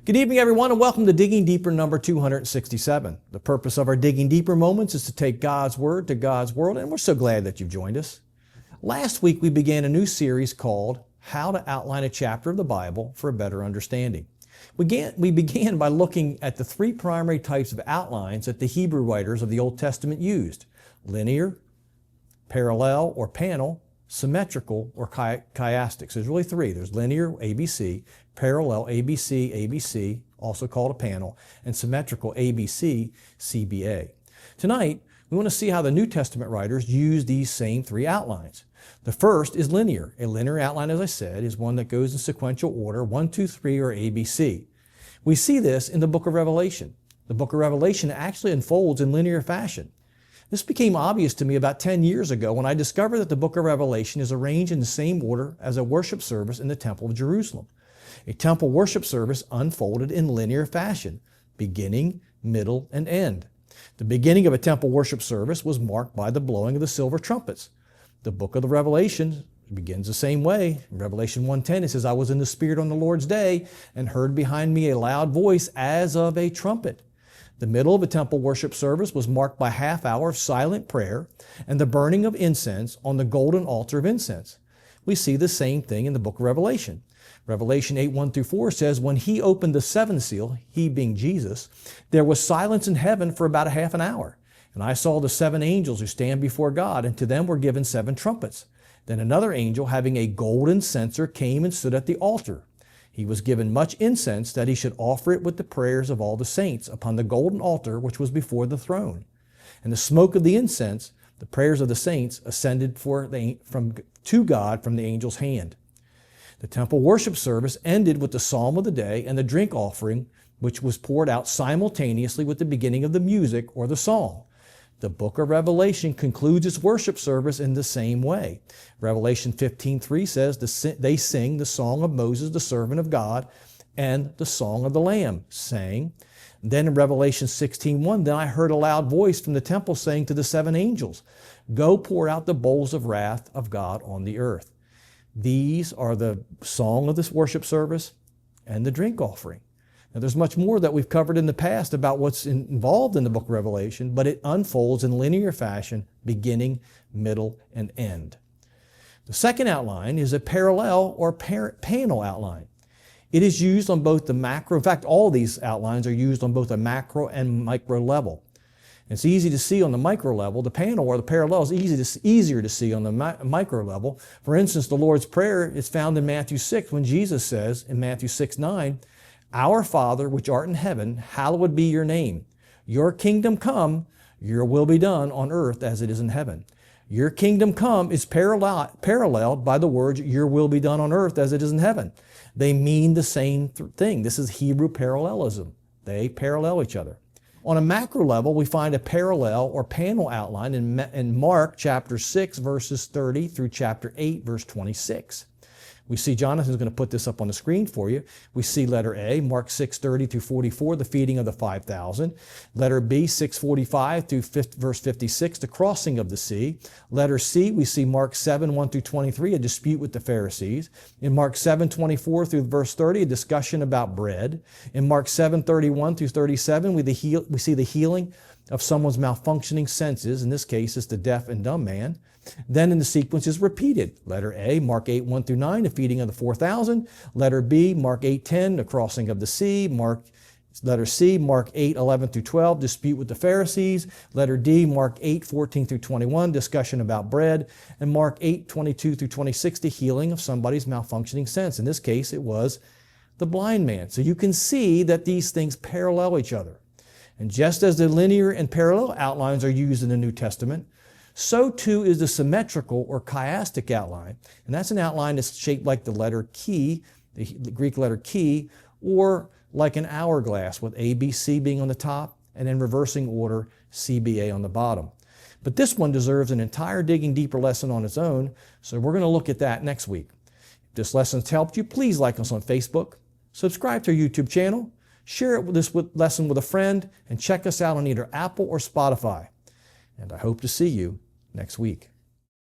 Good evening, everyone, and welcome to Digging Deeper number 267. The purpose of our Digging Deeper moments is to take God's Word to God's world, and we're so glad that you've joined us. Last week, we began a new series called How to Outline a Chapter of the Bible for a Better Understanding. We began by looking at the three primary types of outlines that the Hebrew writers of the Old Testament used: linear, parallel or panel, symmetrical or chiastic. So there's really three. There's linear, ABC, parallel, ABC, ABC, also called a panel, and symmetrical, ABC, CBA. Tonight, we want to see how the New Testament writers use these same three outlines. The first is linear. A linear outline, as I said, is one that goes in sequential order, 1, 2, 3, or ABC. We see this in the book of Revelation. The book of Revelation actually unfolds in linear fashion. This became obvious to me about 10 years ago when I discovered that the book of Revelation is arranged in the same order as a worship service in the Temple of Jerusalem. A temple worship service unfolded in linear fashion, beginning, middle, and end. The beginning of a temple worship service was marked by the blowing of the silver trumpets. The book of the Revelation begins the same way. In Revelation 1:10, it says, "I was in the Spirit on the Lord's day and heard behind me a loud voice as of a trumpet." The middle of a temple worship service was marked by a half hour of silent prayer and the burning of incense on the golden altar of incense. We see the same thing in the book of Revelation. Revelation 8:1-4 says, "When he opened the seventh seal," he being Jesus, "there was silence in heaven for about a half an hour. And I saw the seven angels who stand before God, and to them were given seven trumpets. Then another angel, having a golden censer, came and stood at the altar. He was given much incense, that he should offer it with the prayers of all the saints upon the golden altar which was before the throne. And the smoke of the incense, the prayers of the saints, ascended to God from the angel's hand." The temple worship service ended with the psalm of the day and the drink offering, which was poured out simultaneously with the beginning of the music or the song. The book of Revelation concludes its worship service in the same way. Revelation 15:3 says, "They sing the song of Moses, the servant of God, and the song of the Lamb, saying." Then in Revelation 16:1, "Then I heard a loud voice from the temple saying to the seven angels, 'Go pour out the bowls of wrath of God on the earth.'" These are the song of this worship service and the drink offering. Now, there's much more that we've covered in the past about what's involved in the book of Revelation, but it unfolds in linear fashion, beginning, middle, and end. The second outline is a parallel or panel outline. It is used on both the macro, in fact, all these outlines are used on both a macro and micro level. It's easy to see on the micro level. The panel or the parallel is easier to see on the micro level. For instance, the Lord's Prayer is found in Matthew 6 when Jesus says in Matthew 6:9, "Our Father which art in heaven, hallowed be your name. Your kingdom come, your will be done on earth as it is in heaven." Your kingdom come is paralleled by the words, "Your will be done on earth as it is in heaven." They mean the same thing. This is Hebrew parallelism. They parallel each other. On a macro level, we find a parallel or panel outline in Mark chapter 6, verses 30 through chapter 8, verse 26. We see Jonathan's going to put this up on the screen for you. We see letter A, Mark 6:30 through 44, the feeding of the 5,000. Letter B, 6:45 through verse 56, the crossing of the sea. Letter C, we see Mark 7:1 through 23, a dispute with the Pharisees. In Mark 7:24 through verse 30, a discussion about bread. In Mark 7:31 through 37, we see the healing of someone's malfunctioning senses. In this case, it's the deaf and dumb man. Then in the sequence is repeated. Letter A, Mark 8:1 through 9, the feeding of the 4,000. Letter B, Mark 8:10, the crossing of the sea. Letter C, Mark 8:11 through 12, dispute with the Pharisees. Letter D, Mark 8:14 through 21, discussion about bread. And Mark 8:22 through 26, the healing of somebody's malfunctioning sense. In this case, it was the blind man. So you can see that these things parallel each other. And just as the linear and parallel outlines are used in the New Testament, so too is the symmetrical or chiastic outline. And that's an outline that's shaped like the letter chi, the Greek letter chi, or like an hourglass with ABC being on the top and in reversing order CBA on the bottom. But this one deserves an entire Digging Deeper lesson on its own, so we're going to look at that next week. If this lesson's helped you, please like us on Facebook, subscribe to our YouTube channel, share this lesson with a friend, and check us out on either Apple or Spotify. And I hope to see you next week.